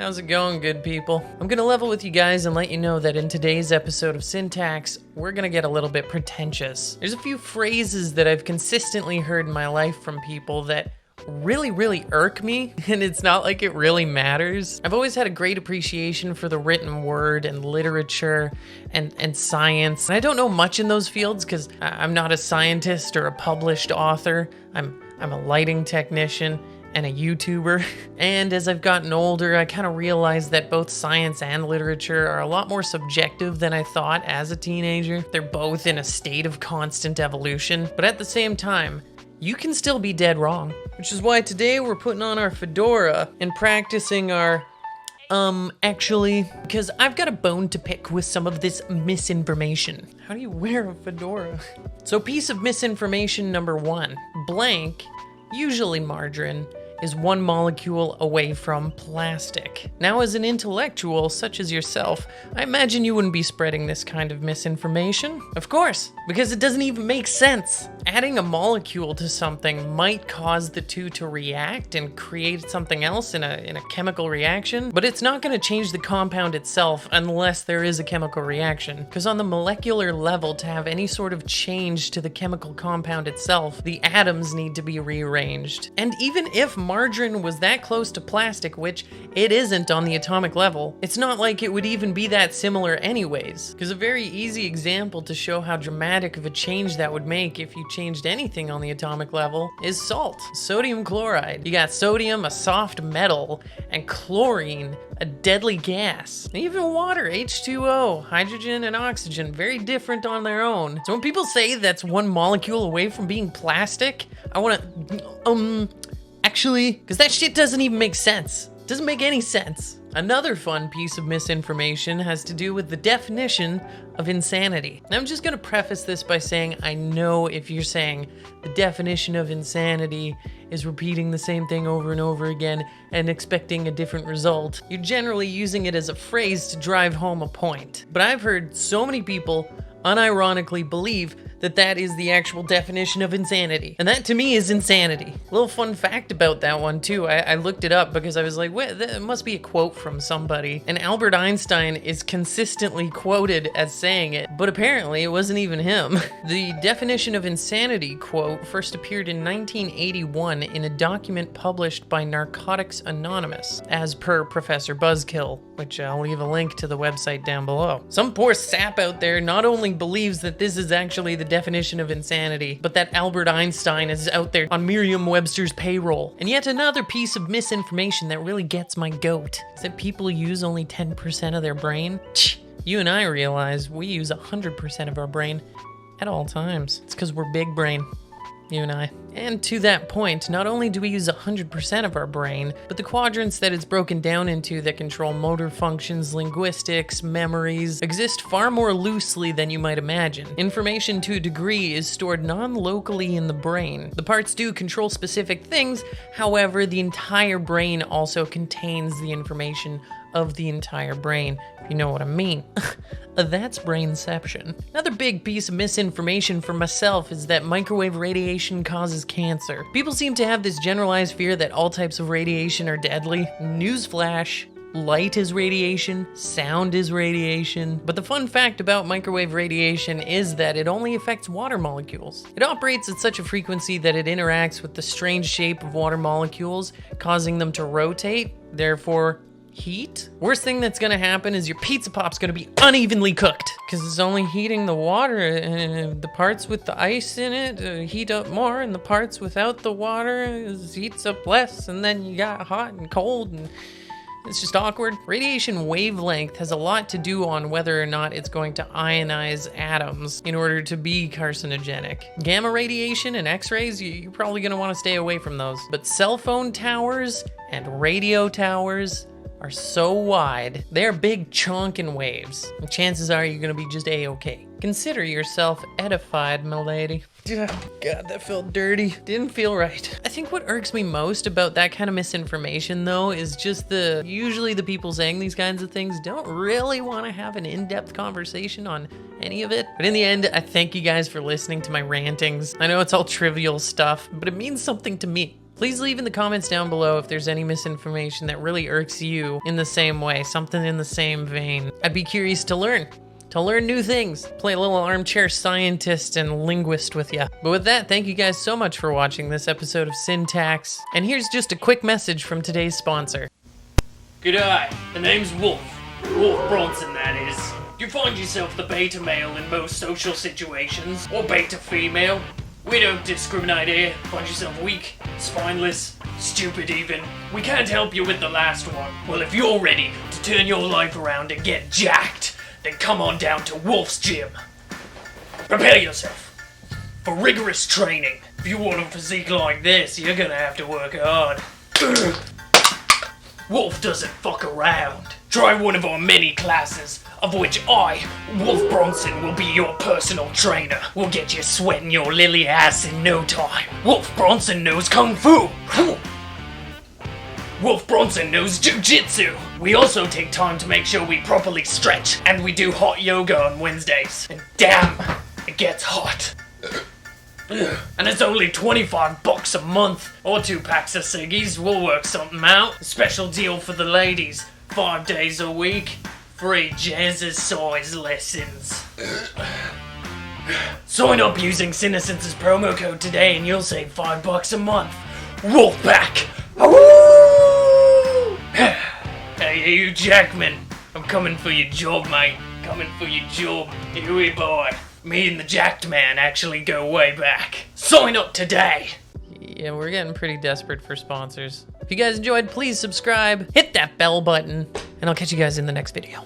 How's it going, good people? I'm gonna level with you guys and let you know that in today's episode of SinTax, we're gonna get a little bit pretentious. There's a few phrases that I've consistently heard in my life from people that really irk me, and it's not like it really matters. I've always had a great appreciation for the written word and literature and science. And I don't know much in those fields because I'm not a scientist or a published author. I'm a lighting technician and a YouTuber. And as I've gotten older, I kind of realized that both science and literature are a lot more subjective than I thought as a teenager. They're both in a state of constant evolution, but at the same time, you can still be dead wrong. Which is why today we're putting on our fedora and practicing our, actually, because I've got a bone to pick with some of this misinformation. How do you wear a fedora? So piece of misinformation number 1, blank, usually margarine, is one molecule away from plastic. Now, as an intellectual such as yourself, I imagine you wouldn't be spreading this kind of misinformation. Of course, because it doesn't even make sense. Adding a molecule to something might cause the two to react and create something else in a chemical reaction, but it's not going to change the compound itself unless there is a chemical reaction. Because on the molecular level, to have any sort of change to the chemical compound itself, the atoms need to be rearranged. And even if margarine was that close to plastic, which it isn't on the atomic level, it's not like it would even be that similar anyways. Because a very easy example to show how dramatic of a change that would make if you changed anything on the atomic level is salt. Sodium chloride. You got sodium, a soft metal, and chlorine, a deadly gas. And even water, H2O, hydrogen and oxygen, very different on their own. So when people say that's one molecule away from being plastic, I wanna, actually, because that shit doesn't even make sense. It doesn't make any sense. Another fun piece of misinformation has to do with the definition of insanity. Now, I'm just gonna preface this by saying I know if you're saying the definition of insanity is repeating the same thing over and over again and expecting a different result, you're generally using it as a phrase to drive home a point. But I've heard so many people unironically believe that that is the actual definition of insanity. And that to me is insanity. A little fun fact about that one too, I looked it up because I was like, wait, that must be a quote from somebody. And Albert Einstein is consistently quoted as saying it, but apparently it wasn't even him. The definition of insanity quote first appeared in 1981 in a document published by Narcotics Anonymous, as per Professor Buzzkill, which I'll leave a link to the website down below. Some poor sap out there not only believes that this is actually the definition of insanity, but that Albert Einstein is out there on Merriam-Webster's payroll. And yet another piece of misinformation that really gets my goat is that people use only 10% of their brain. You and I realize we use 100% of our brain at all times. It's because we're big brain, you and I. And to that point, not only do we use 100% of our brain, but the quadrants that it's broken down into that control motor functions, linguistics, memories, exist far more loosely than you might imagine. Information to a degree is stored non-locally in the brain. The parts do control specific things, however, the entire brain also contains the information of the entire brain, if you know what I mean. That's brainception. Another big piece of misinformation for myself is that microwave radiation causes cancer. People seem to have this generalized fear that all types of radiation are deadly. Newsflash. Light is radiation, sound is radiation. But the fun fact about microwave radiation is that it only affects water molecules. It operates at such a frequency that it interacts with the strange shape of water molecules, causing them to rotate, therefore heat. Worst thing that's gonna happen is your pizza pop's gonna be unevenly cooked because it's only heating the water, and the parts with the ice in it heat up more, and the parts without the water heats up less, and then you got hot and cold, and it's just awkward. Radiation wavelength has a lot to do on whether or not it's going to ionize atoms in order to be carcinogenic. Gamma radiation and X-rays, you're probably gonna wanna stay away from those. But cell phone towers and radio towers are so wide, they're big chonkin' waves. And chances are you're gonna be just A-okay. Consider yourself edified, milady. God, that felt dirty. Didn't feel right. I think what irks me most about that kind of misinformation, though, is just usually the people saying these kinds of things don't really want to have an in-depth conversation on any of it. But in the end, I thank you guys for listening to my rantings. I know it's all trivial stuff, but it means something to me. Please leave in the comments down below if there's any misinformation that really irks you in the same way, something in the same vein. I'd be curious to learn new things, play a little armchair scientist and linguist with ya. But with that, thank you guys so much for watching this episode of SinTax. And here's just a quick message from today's sponsor. G'day, the name's Wolf. Wolf Bronson, that is. You find yourself the beta male in most social situations, or beta female. We don't discriminate here. Find yourself weak, spineless, stupid even. We can't help you with the last one. Well, if you're ready to turn your life around and get jacked, then come on down to Wolf's Gym. Prepare yourself for rigorous training. If you want a physique like this, you're gonna have to work hard. Wolf doesn't fuck around. Try one of our many classes, of which I, Wolf Bronson, will be your personal trainer. We'll get you sweating your lily ass in no time. Wolf Bronson knows Kung Fu. Wolf Bronson knows Jiu-Jitsu. We also take time to make sure we properly stretch, and we do hot yoga on Wednesdays. And damn, it gets hot. And it's only $25 a month, or 2 packs of ciggies. We'll work something out. Special deal for the ladies, 5 days a week, free jazzercise lessons. Sign up using Sinnocence's promo code today and you'll save $5 a month. Wolfpack! Hey, you Jackman, I'm coming for your job, mate. Coming for your job. Huey boy. Me and the jacked man actually go way back. Sign up today! Yeah, we're getting pretty desperate for sponsors. If you guys enjoyed, please subscribe, hit that bell button, and I'll catch you guys in the next video.